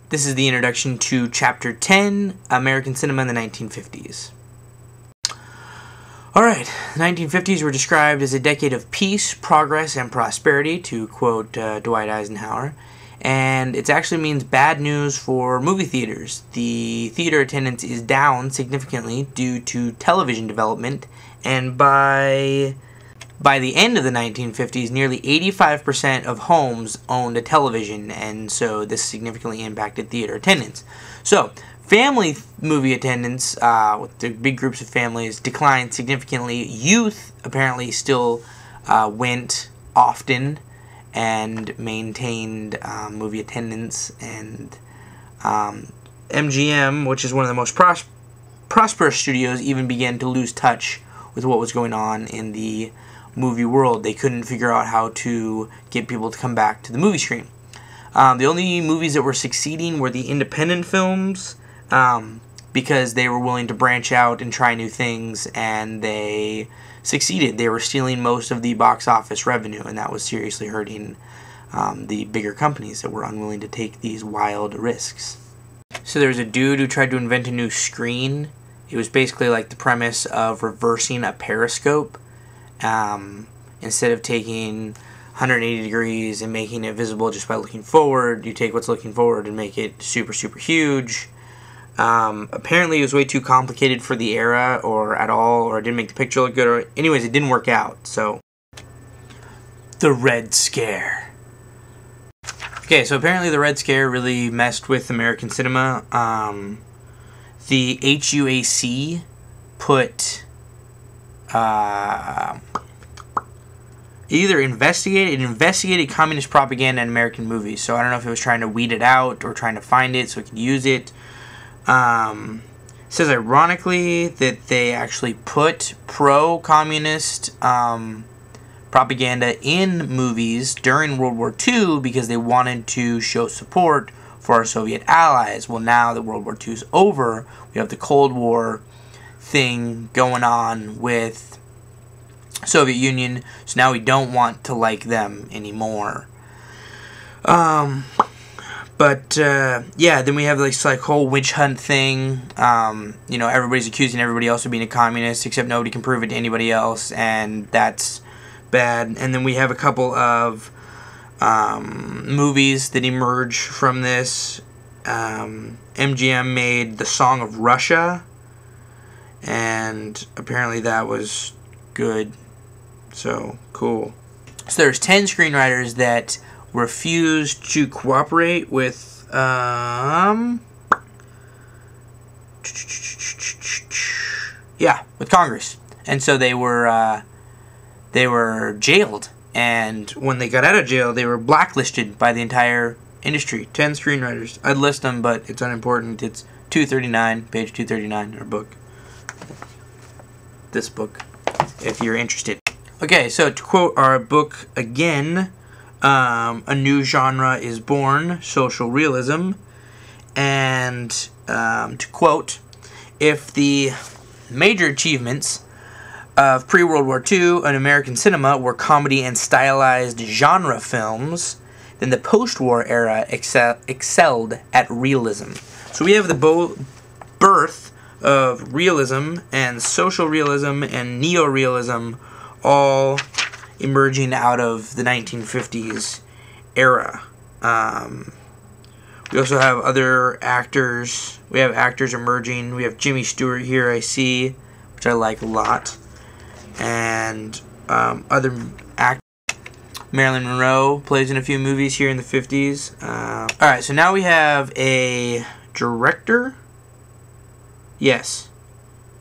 This is the introduction to Chapter 10, American Cinema in the 1950s. Alright, the 1950s were described as a decade of peace, progress, and prosperity, to quote Dwight Eisenhower. And it actually means bad news for movie theaters. The theater attendance is down significantly due to television development, and by the end of the 1950s, nearly 85% of homes owned a television, and so this significantly impacted theater attendance. So, family movie attendance, with the big groups of families, declined significantly. Youth apparently still went often and maintained movie attendance, and MGM, which is one of the most prosperous studios, even began to lose touch with what was going on in the movie world. They couldn't figure out how to get people to come back to the movie screen. The only movies that were succeeding were the independent films, because they were willing to branch out and try new things, and they succeeded. They were stealing most of the box office revenue, and that was seriously hurting the bigger companies that were unwilling to take these wild risks. So there was a dude who tried to invent a new screen. It was basically like the premise of reversing a periscope. Instead of taking 180 degrees and making it visible just by looking forward, you take what's looking forward and make it super, super huge. Apparently it was way too complicated for the era, or at all, or it didn't make the picture look good, or anyways, it didn't work out. So, the Red Scare. Okay, so apparently the Red Scare really messed with American cinema. The HUAC put either investigated communist propaganda in American movies. So I don't know if it was trying to weed it out or trying to find it so it could use it. It says ironically that they actually put pro-communist propaganda in movies during World War II because they wanted to show support for our Soviet allies. Well, now that World War II is over, we have the Cold War thing going on with Soviet Union, so now we don't want to like them anymore. Yeah, then we have this like whole witch hunt thing. You know, everybody's accusing everybody else of being a communist, except nobody can prove it to anybody else, and that's bad. And then we have a couple of movies that emerge from this. MGM made The Song of Russia, and apparently that was good. So, cool. So there's 10 screenwriters that refused to cooperate with, with Congress. And so they were jailed. And when they got out of jail, they were blacklisted by the entire industry. 10 screenwriters. I'd list them, but it's unimportant. It's 239, page 239 in our book. This book, if you're interested. Okay, so to quote our book again, a new genre is born, social realism, and to quote, if the major achievements of pre-World War II in American cinema were comedy and stylized genre films, then the post-war era excelled at realism. So we have the birth of realism and social realism and neo-realism all emerging out of the 1950s era. We also have other actors. We have actors emerging. We have Jimmy Stewart here, I see, which I like a lot. And other actors. Marilyn Monroe plays in a few movies here in the 50s. Alright, so now we have a director. Yes.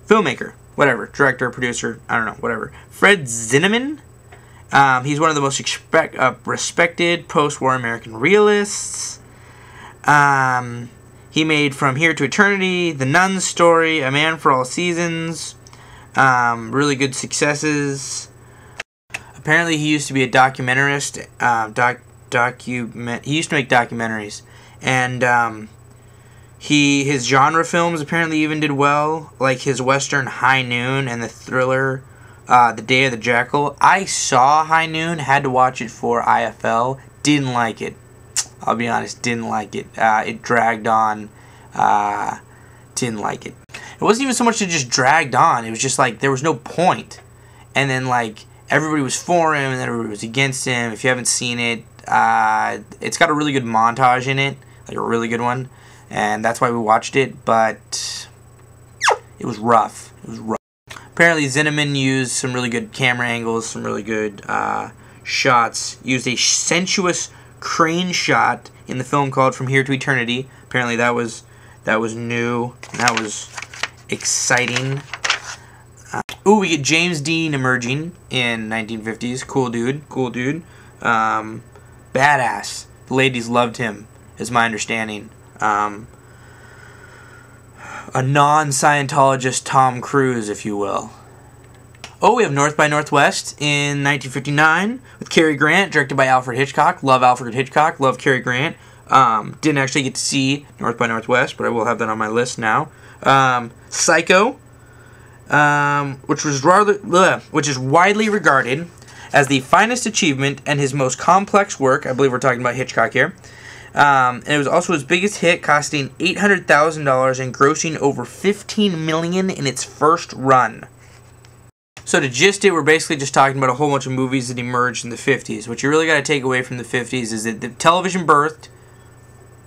Filmmaker. Whatever. Director, producer, I don't know, whatever. Fred Zinnemann. He's one of the most respected post-war American realists. He made From Here to Eternity, The Nun's Story, A Man for All Seasons. Really good successes. Apparently he used to be a documentarist. He used to make documentaries. And his genre films apparently even did well, like his western High Noon and the thriller The Day of the Jackal. I saw High Noon, had to watch it for IFL, didn't like it. I'll be honest, didn't like it. It dragged on. Didn't like it. It wasn't even so much that it just dragged on. It was just like there was no point. And then like everybody was for him and then everybody was against him. If you haven't seen it, it's got a really good montage in it, like a really good one, and that's why we watched it. But it was rough. It was rough. Apparently, Zinnemann used some really good camera angles, some really good shots. Used a sensuous crane shot in the film called From Here to Eternity. Apparently, that was new. That was exciting. Ooh, we get James Dean emerging in 1950s. Cool dude. Cool dude. Badass. The ladies loved him, is my understanding. A non-Scientologist Tom Cruise, if you will. Oh, we have North by Northwest in 1959 with Cary Grant, directed by Alfred Hitchcock. Love Alfred Hitchcock. Love Cary Grant. Didn't actually get to see North by Northwest, but I will have that on my list now. Psycho, which is widely regarded as the finest achievement and his most complex work. I believe we're talking about Hitchcock here. And it was also his biggest hit, costing $800,000 and grossing over $15 million in its first run. So to gist it, we're basically just talking about a whole bunch of movies that emerged in the 50s. What you really got to take away from the 50s is that the television birthed.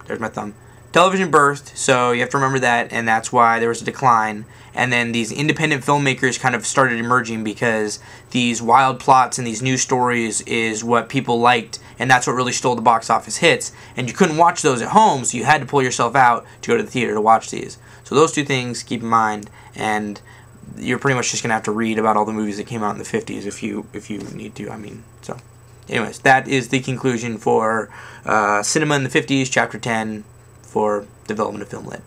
There's my thumb. Television birthed, so you have to remember that, and that's why there was a decline. And then these independent filmmakers kind of started emerging because these wild plots and these new stories is what people liked, and that's what really stole the box office hits. And you couldn't watch those at home, so you had to pull yourself out to go to the theater to watch these. So those two things keep in mind, and you're pretty much just going to have to read about all the movies that came out in the 50s if you need to. I mean, so anyways, that is the conclusion for Cinema in the 50s, Chapter 10, for Development of Film Lit.